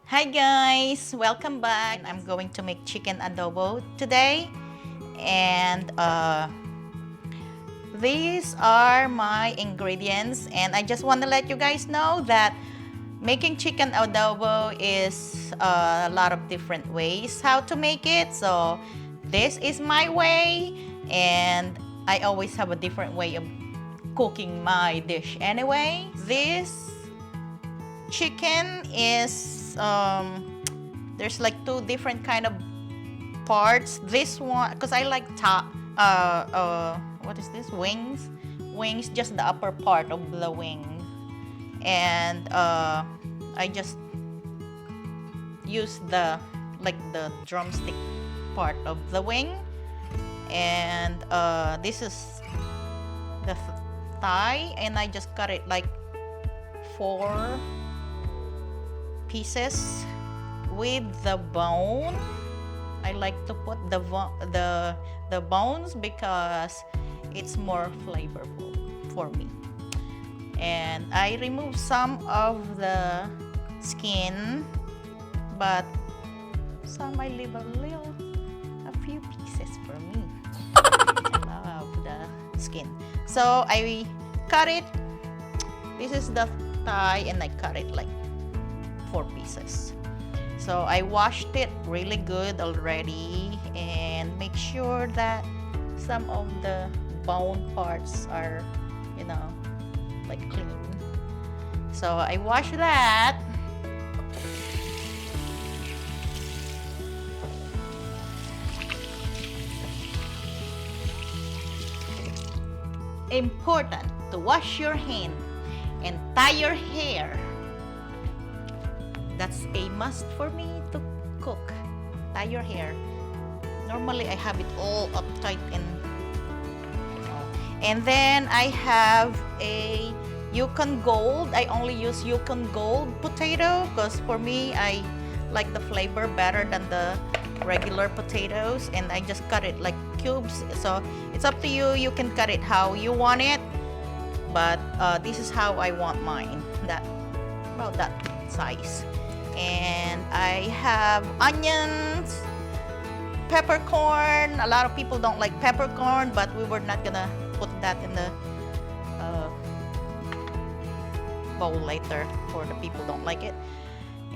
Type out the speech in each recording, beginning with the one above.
Hi guys, welcome back. I'm going to make chicken adobo today, and these are my ingredients, and I just want to let you guys know that making chicken adobo is a lot of different ways how to make it. So this is my way, and I always have a different way of cooking my dish anyway. This chicken is there's like two different kind of parts. This one, because I like what is this, wings, just the upper part of the wing, and I just use the drumstick part of the wing, and this is the thigh, and I just cut it like 4 pieces with the bone. I like to put the bones because it's more flavorful for me. And I remove some of the skin, but some I leave a few pieces for me. I love the skin. So I cut it. This is the thigh, and I cut it like 4 pieces. So I washed it really good already, and make sure that some of the bone parts are, like clean. So I wash that. Important to wash your hand and tie your hair. That's a must for me to cook. Tie your hair. Normally I have it all uptight and then I have a Yukon Gold. I only use Yukon Gold potato because for me I like the flavor better than the regular potatoes, and I just cut it like cubes. So it's up to you. You can cut it how you want it, but this is how I want mine. About that size. And I have onions, peppercorn. A lot of people don't like peppercorn, but we were not gonna put that in the bowl later for the people who don't like it.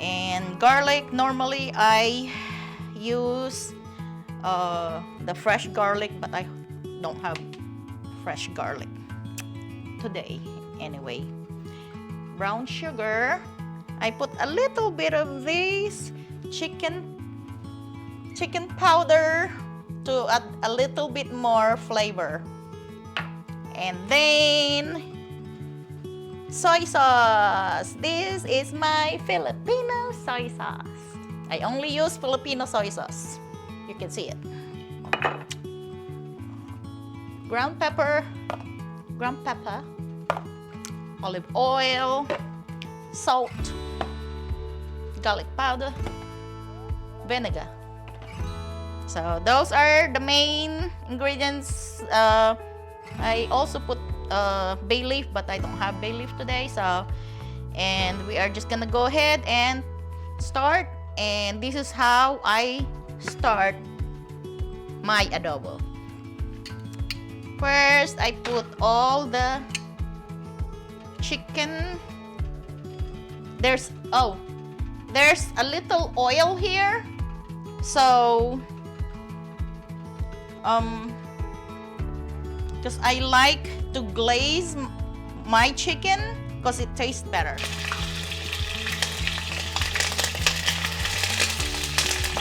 And garlic, normally I use the fresh garlic, but I don't have fresh garlic today anyway. Brown sugar. I put a little bit of this chicken powder to add a little bit more flavor. And then soy sauce. This is my Filipino soy sauce. I only use Filipino soy sauce. You can see it. Ground pepper, olive oil, salt, garlic powder, vinegar. So those are the main ingredients. I also put bay leaf, but I don't have bay leaf today. So, and we are just gonna go ahead and start. And this is how I start my adobo. First, I put all the chicken. There's a little oil here, so because I like to glaze my chicken because it tastes better.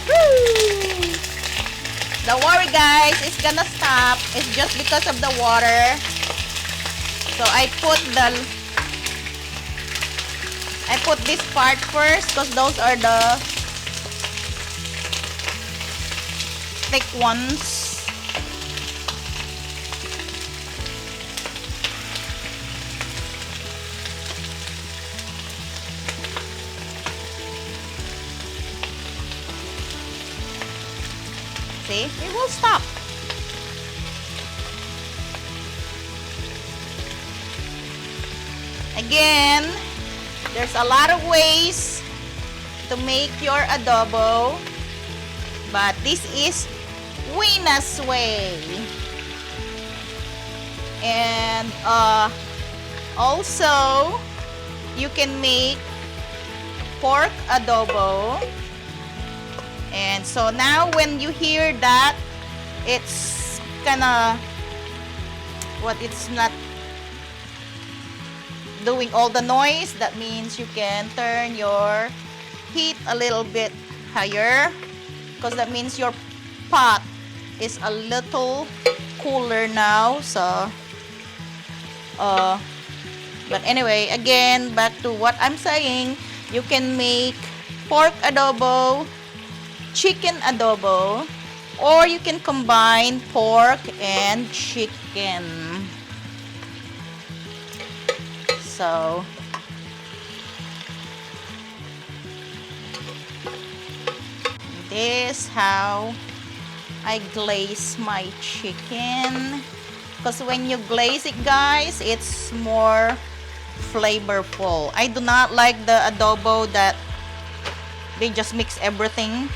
Woo! Don't worry guys, it's gonna stop. It's just because of the water. So I put this part first because those are the thick ones. See, it will stop. Again, there's a lot of ways to make your adobo. But this is Wina's way. And also, you can make pork adobo. And so now when you hear that, it's kinda, it's not doing all the noise, that means you can turn your heat a little bit higher, because that means your pot is a little cooler now. So but anyway, again, back to what I'm saying, you can make pork adobo, chicken adobo, or you can combine pork and chicken. So this how I glaze my chicken, because when you glaze it, guys, it's more flavorful. I do not like the adobo that they just mix everything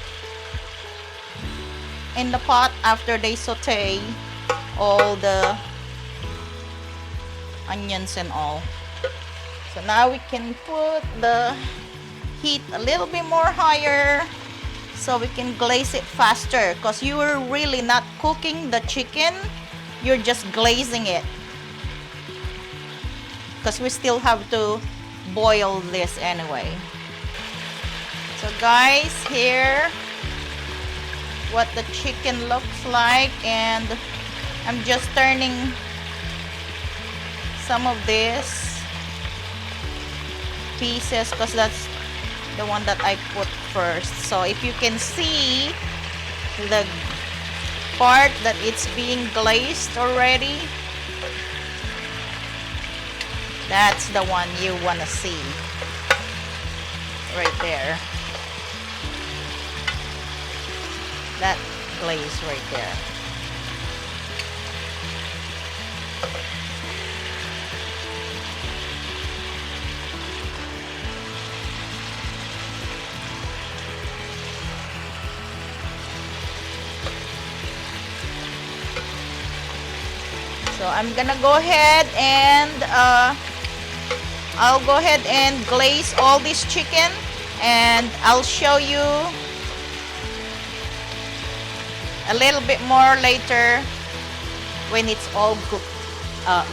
in the pot after they saute all the onions and all. So now we can put the heat a little bit more higher so we can glaze it faster, because you are really not cooking the chicken, you're just glazing it, because we still have to boil this anyway. So guys, here what the chicken looks like, and I'm just turning some of this pieces because that's the one that I put first. So if you can see the part that it's being glazed already, that's the one you want to see right there, that glaze right there. So I'm gonna go ahead and I'll go ahead and glaze all this chicken, and I'll show you a little bit more later when it's all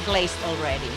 glazed already.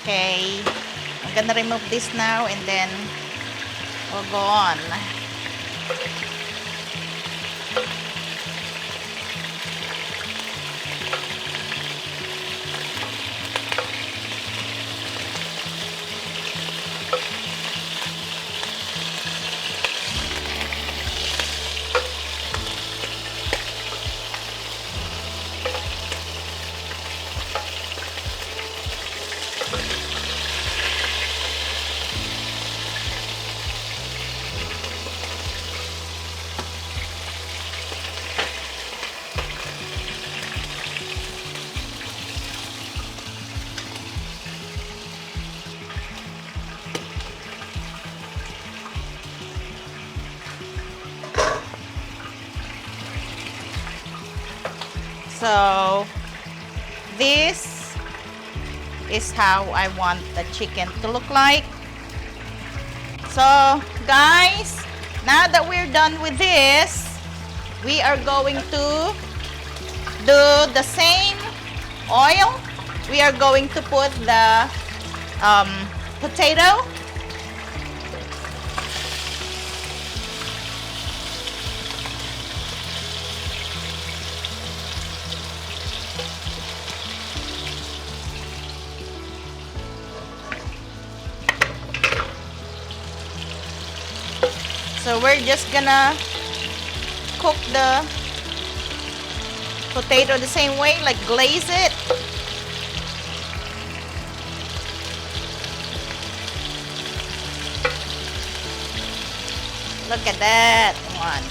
Okay, I'm gonna remove this now and then we'll go on. So this is how I want the chicken to look like. So guys, now that we're done with this, we are going to do the same oil. We are going to put the potato. So we're just gonna cook the potato the same way, like glaze it. Look at that one.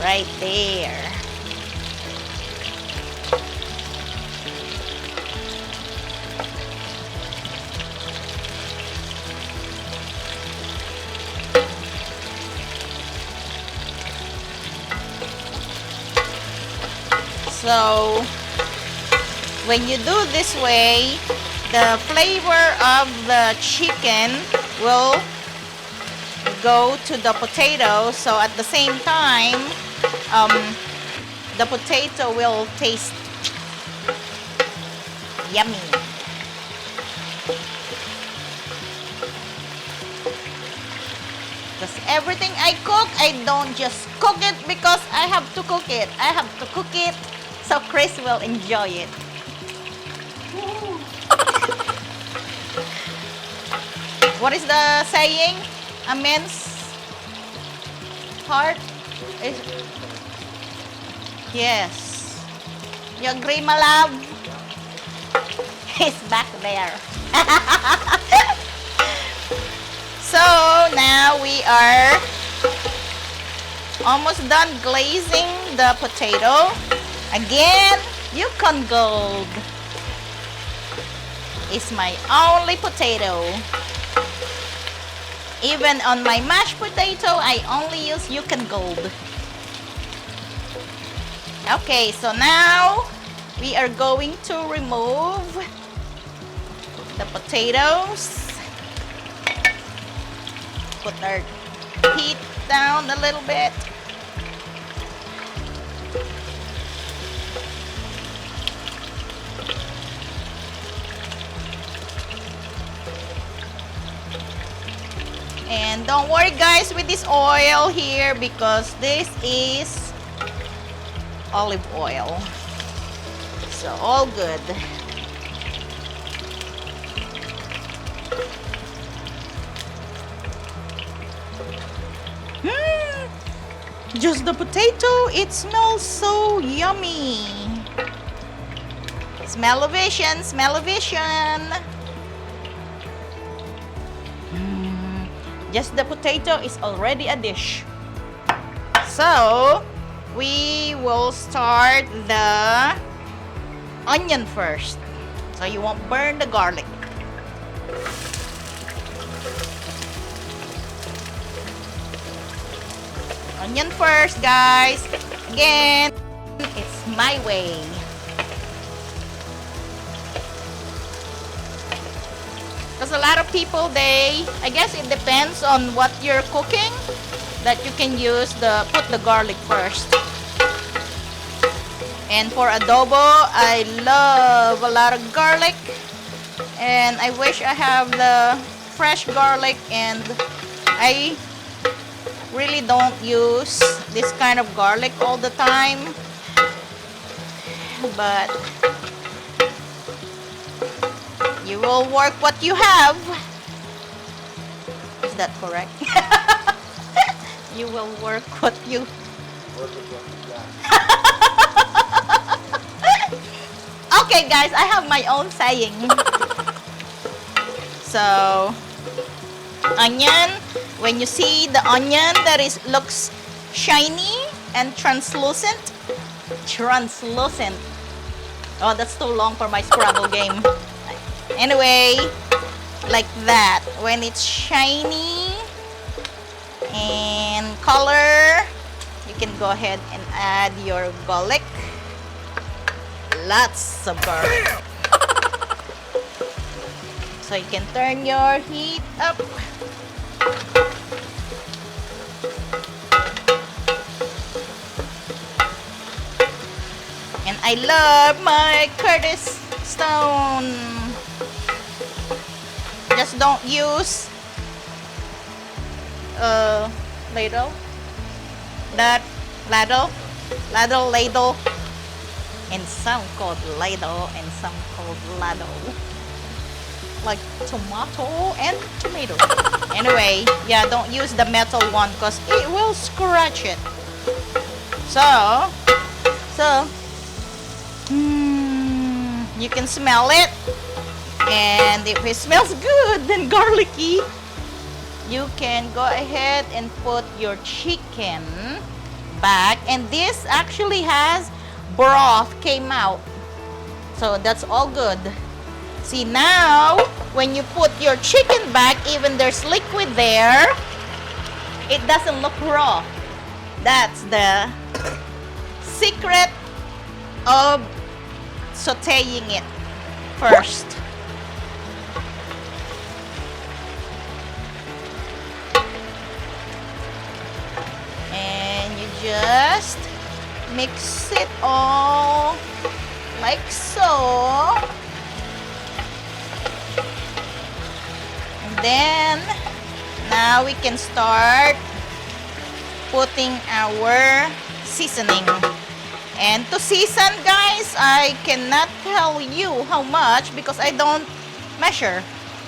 Right there. So when you do this way, the flavor of the chicken will go to the potato, so at the same time the potato will taste yummy. Because everything I cook, I don't just cook it because I have to cook it. I have to cook it so Chris will enjoy it. What is the saying? A man's heart is... Yes. You agree, my love? He's back there. So now we are almost done glazing the potato. Again, Yukon Gold is my only potato. Even on my mashed potato, I only use Yukon Gold. Okay, so now we are going to remove the potatoes. Put our heat down a little bit. And don't worry guys with this oil here, because this is olive oil. So all good. Just the potato, it smells so yummy. Smell-o-vision, smell-o-vision. Just the potato is already a dish. So we will start the onion first, so you won't burn the garlic. Onion first, guys. Again, it's my way. Because a lot of people, I guess it depends on what you're cooking, that you can put the garlic first. And for adobo, I love a lot of garlic. And I wish I have the fresh garlic, and I really don't use this kind of garlic all the time. But you will work what you have. Is that correct? You will work what you... Okay guys, I have my own saying. So, onion, when you see the onion that looks shiny and translucent. Oh, that's too long for my Scrabble game. Anyway, like that. When it's shiny and color, you can go ahead and add your garlic. Lots of garlic. So you can turn your heat up. And I love my Curtis Stone. Just don't use ladle. That ladle. And some called ladle and some called ladle. like tomato and tomato. Anyway, yeah, don't use the metal one because it will scratch it. So, you can smell it, and if it smells good, then garlicky, you can go ahead and put your chicken back. And this actually has broth came out, so that's all good. See, now when you put your chicken back, even there's liquid there, it doesn't look raw. That's the secret of sauteing it first. And you just mix it all like so. And then now we can start putting our seasoning. And to season, guys, I cannot tell you how much because I don't measure.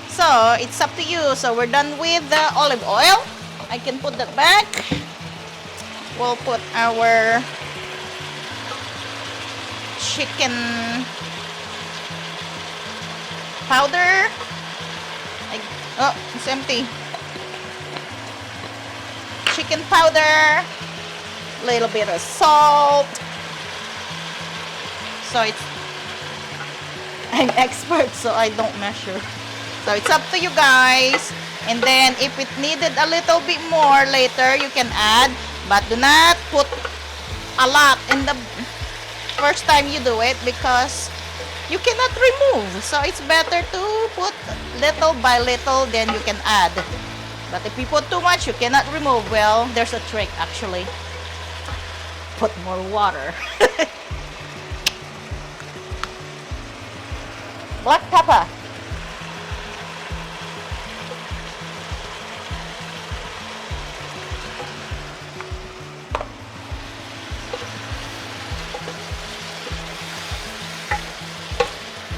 So it's up to you. So we're done with the olive oil. I can put that back. We'll put our chicken powder. Oh, it's empty. Chicken powder, a little bit of salt. So I'm expert, so I don't measure. So it's up to you guys. And then if it needed a little bit more later, you can add, but do not put a lot in the first time you do it because you cannot remove. So it's better to put little by little, then you can add. But if you put too much, you cannot remove. Well, there's a trick actually. Put more water. Black pepper.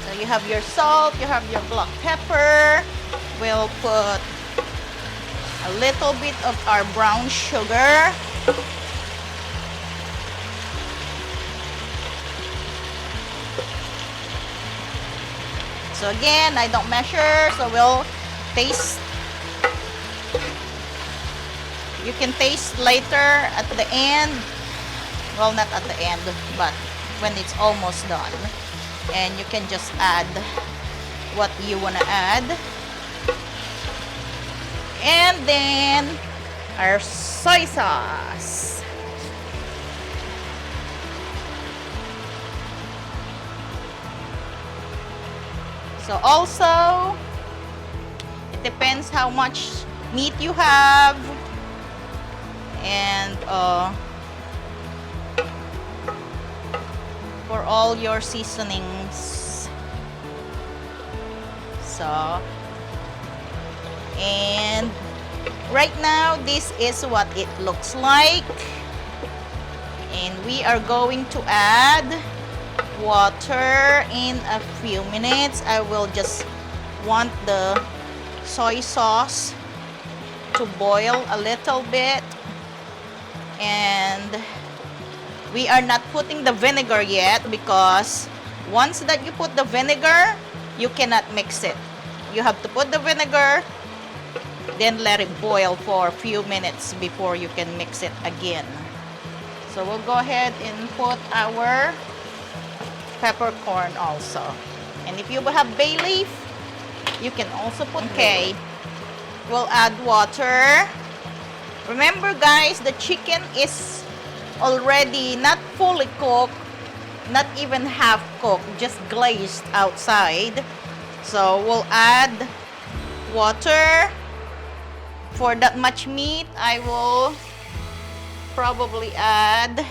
So you have your salt, you have your black pepper. We'll put a little bit of our brown sugar. So again, I don't measure, so we'll taste. You can taste later at the end. Well, not at the end, but when it's almost done. And you can just add what you want to add. And then our soy sauce. So also, it depends how much meat you have, and for all your seasonings. So, and right now this is what it looks like, and we are going to add water in a few minutes. I will just want the soy sauce to boil a little bit, and we are not putting the vinegar yet because once that you put the vinegar, you cannot mix it. You have to put the vinegar, then let it boil for a few minutes before you can mix it again. So we'll go ahead and put our peppercorn also. And if you have bay leaf, you can also put. Okay, we'll add water. Remember guys, the chicken is already not fully cooked, not even half cooked, just glazed outside. So we'll add water. For that much meat, I will probably add,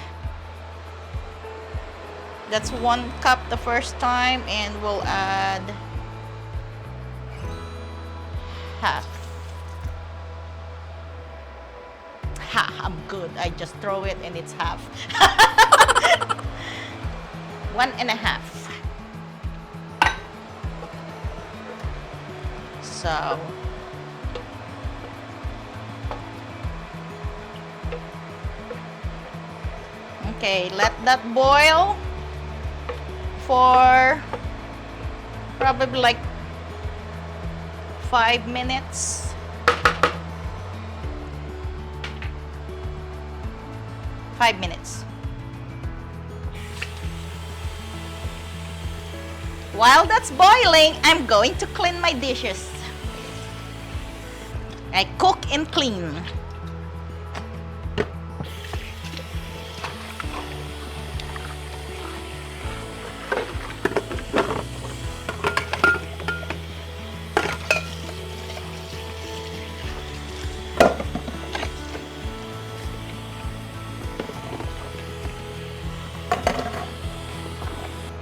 that's 1 cup the first time, and we'll add half. Ha, I'm good. I just throw it and it's half. 1.5. So okay, let that boil for probably like 5 minutes. While that's boiling, I'm going to clean my dishes. I cook and clean.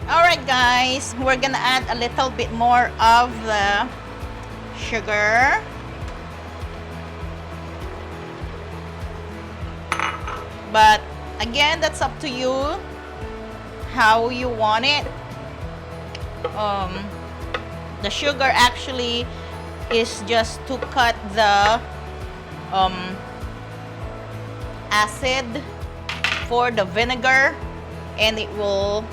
Alright guys, we're gonna add a little bit more of the sugar. But again, that's up to you how you want it. The sugar actually is just to cut the acid for the vinegar, and it will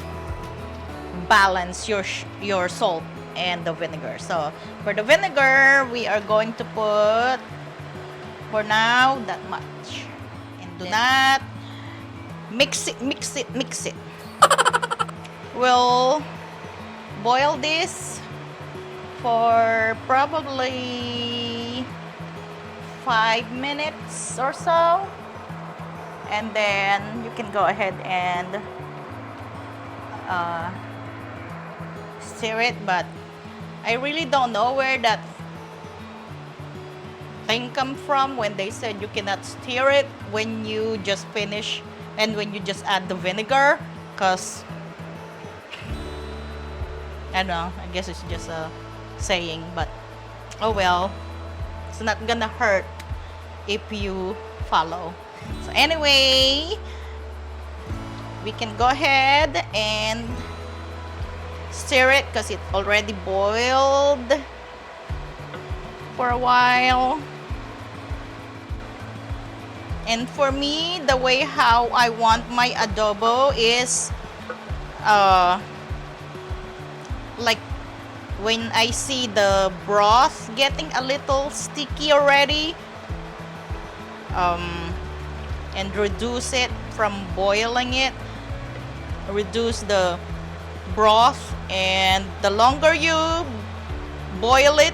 balance your salt and the vinegar. So for the vinegar, we are going to put for now that much, and do not mix it. We'll boil this for probably 5 minutes or so, and then you can go ahead and stir it. But I really don't know where that thing come from when they said you cannot stir it when you just finish and when you just add the vinegar, because I don't know, I guess it's just a saying, but oh well, it's not gonna hurt if you follow. So anyway, we can go ahead and stir it because it already boiled for a while. And for me, the way how I want my adobo is like when I see the broth getting a little sticky already, and reduce it from boiling it, reduce the broth, and the longer you boil it,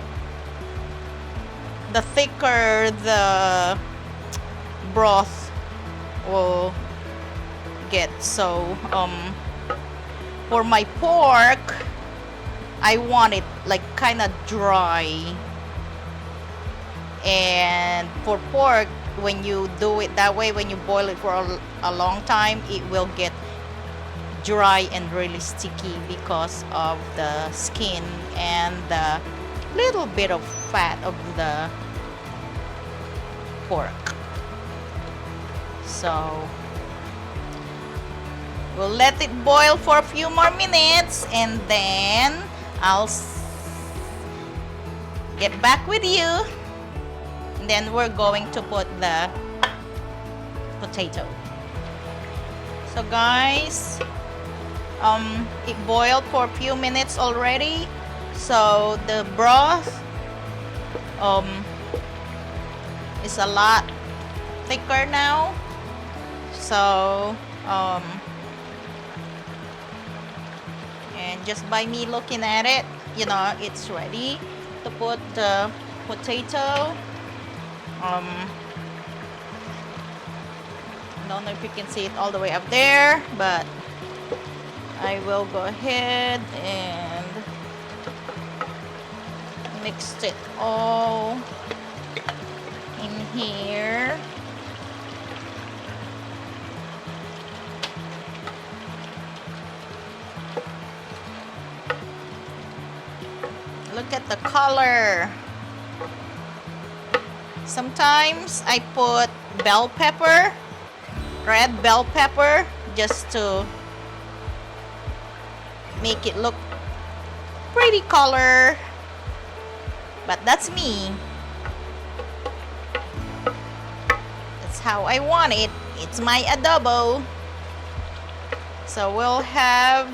the thicker the broth will get. So for my pork, I want it like kind of dry, and for pork, when you do it that way, when you boil it for a long time, it will get dry and really sticky because of the skin and the little bit of fat of the pork. So we'll let it boil for a few more minutes, and then I'll get back with you. And then we're going to put the potato. So guys, it boiled for a few minutes already, so the broth is a lot thicker now. So and just by me looking at it, you know, it's ready to put the potato. I don't know if you can see it all the way up there, but I will go ahead and mix it all in here. Look at the color. Sometimes I put bell pepper, red bell pepper, just to make it look pretty color. But that's me. That's how I want it. It's my adobo. So we'll have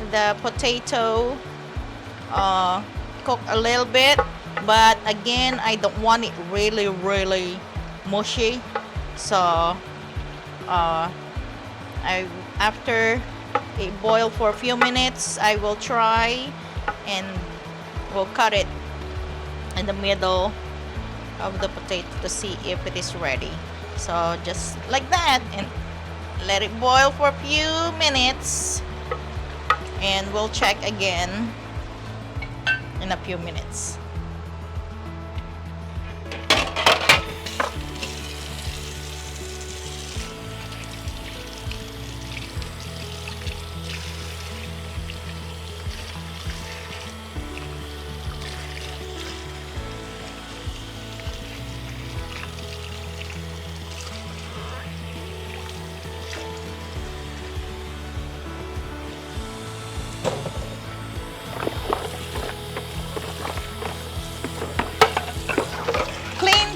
the potato cook a little bit, but again, I don't want it really mushy. So after it boil for a few minutes, I will try and we'll cut it in the middle of the potato to see if it is ready. So just like that, and let it boil for a few minutes, and we'll check again in a few minutes.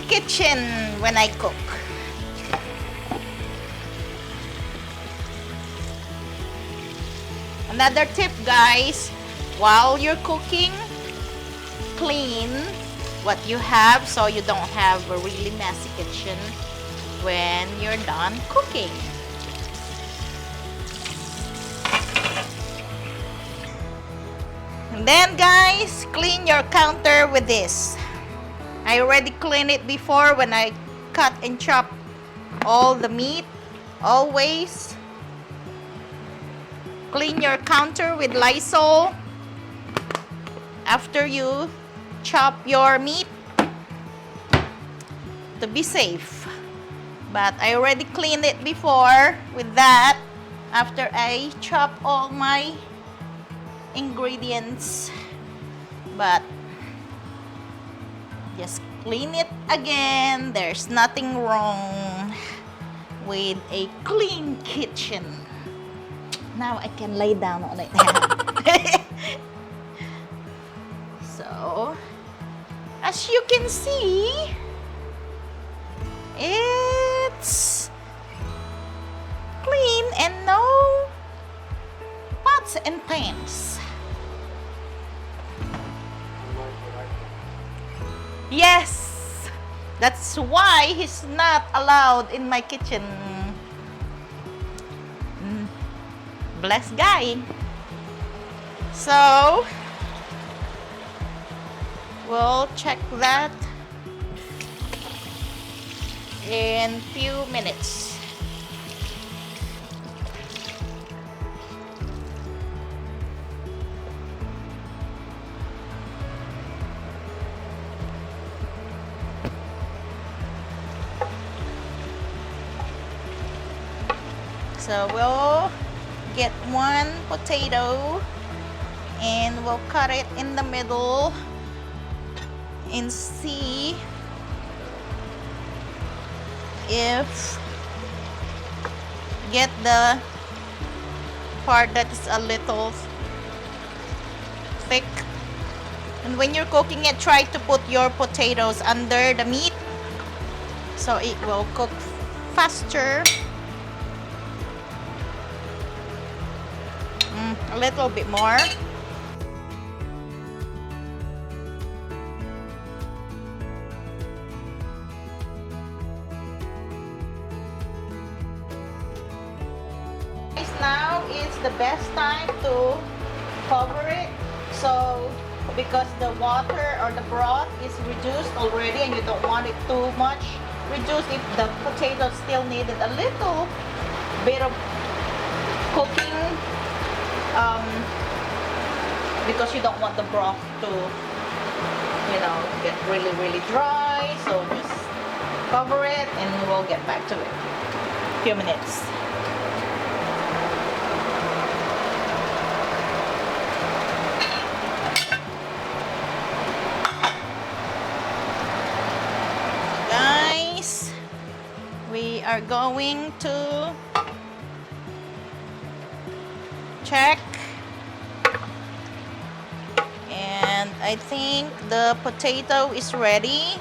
Kitchen when I cook. Another tip, guys, while you're cooking, clean what you have so you don't have a really messy kitchen when you're done cooking. And then, guys, clean your counter with this. I already cleaned it before when I cut and chop all the meat. Always clean your counter with Lysol after you chop your meat to be safe. But I already cleaned it before with that after I chop all my ingredients. But just clean it again. There's nothing wrong with a clean kitchen. Now I can lay down on it. So, as you can see, it's clean and no pots and pans. Yes, that's why he's not allowed in my kitchen. Blessed guy. So, we'll check that in few minutes. So we'll get one potato and we'll cut it in the middle and see if get the part that is a little thick. And when you're cooking it, try to put your potatoes under the meat so it will cook faster. A little bit more. Now is the best time to cover it. So because the water or the broth is reduced already and you don't want it too much reduced, if the potatoes still needed a little bit of cooking, because you don't want the broth to, you know, get really dry. So just cover it and we'll get back to it in a few minutes. Guys, we are going to check, and I think the potato is ready.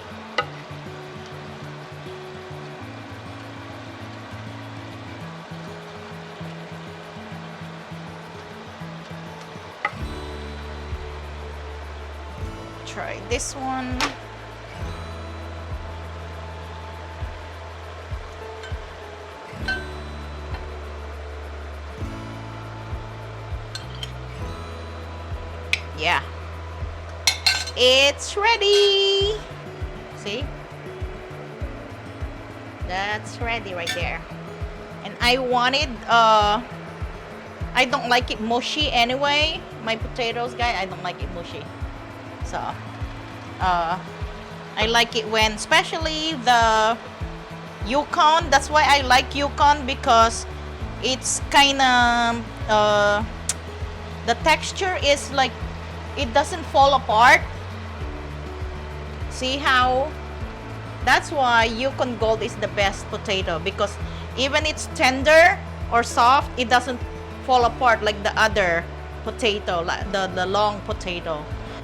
Try this one. Yeah, it's ready. See, that's ready right there. And I wanted I don't like it mushy anyway. My potatoes, guys, I don't like it mushy. So I like it when, especially the Yukon. That's why I like Yukon, because it's kind of the texture is like, it doesn't fall apart. See how? That's why Yukon Gold is the best potato, because even it's tender or soft, it doesn't fall apart like the other potato, like the long potato.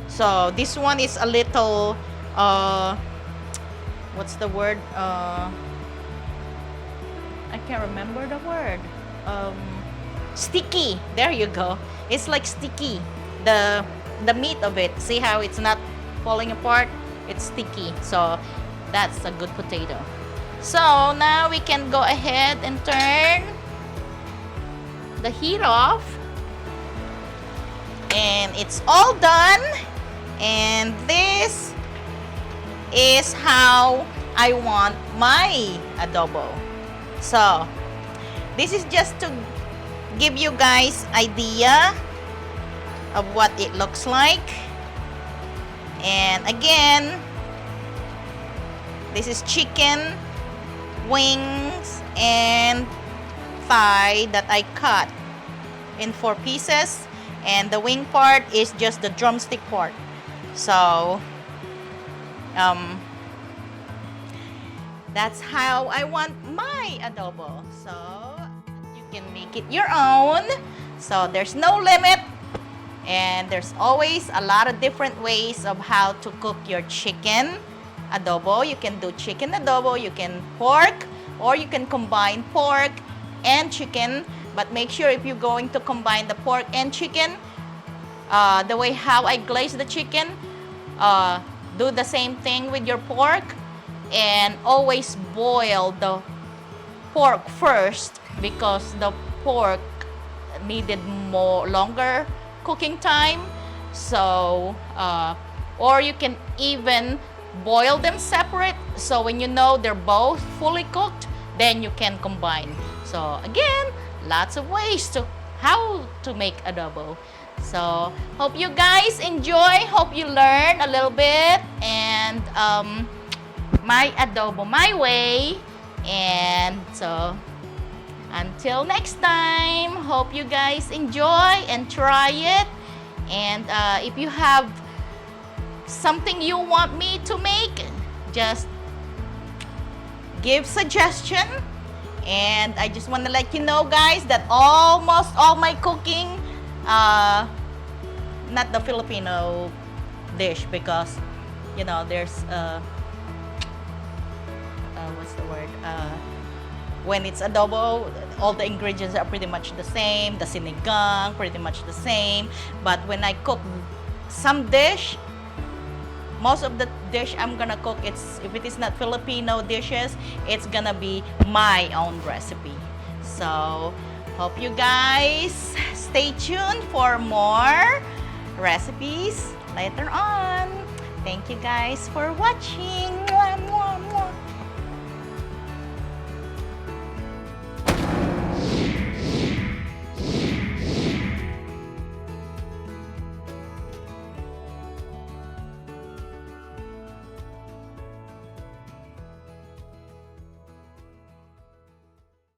So this one is a little what's the word? I can't remember the word. Sticky. There you go. It's like sticky. The meat of it. See how it's not falling apart? It's sticky. So that's a good potato. So now we can go ahead and turn the heat off. And it's all done. And this is how I want my adobo. So this is just to give you guys idea of what it looks like. And again, this is chicken wings and thigh that I cut in 4 pieces, and the wing part is just the drumstick part. So that's how I want my adobo. So you can make it your own. So there's no limit, and there's always a lot of different ways of how to cook your chicken adobo. You can do chicken adobo, you can pork, or you can combine pork and chicken. But make sure if you're going to combine the pork and chicken, the way how I glaze the chicken, do the same thing with your pork, and always boil the pork first, because the pork needed longer cooking time. So or you can even boil them separate, so when you know they're both fully cooked, then you can combine. So again, lots of ways to how to make adobo. So hope you guys enjoy, hope you learn a little bit, and my adobo my way. And so until next time, hope you guys enjoy and try it. And if you have something you want me to make, just give suggestion. And I just want to let you know, guys, that almost all my cooking, not the Filipino dish, because you know there's what's the word, when it's adobo, all the ingredients are pretty much the same, the sinigang pretty much the same. But when I cook some dish, most of the dish I'm gonna cook, it's, if it is not Filipino dishes, it's gonna be my own recipe. So hope you guys stay tuned for more recipes later on. Thank you guys for watching.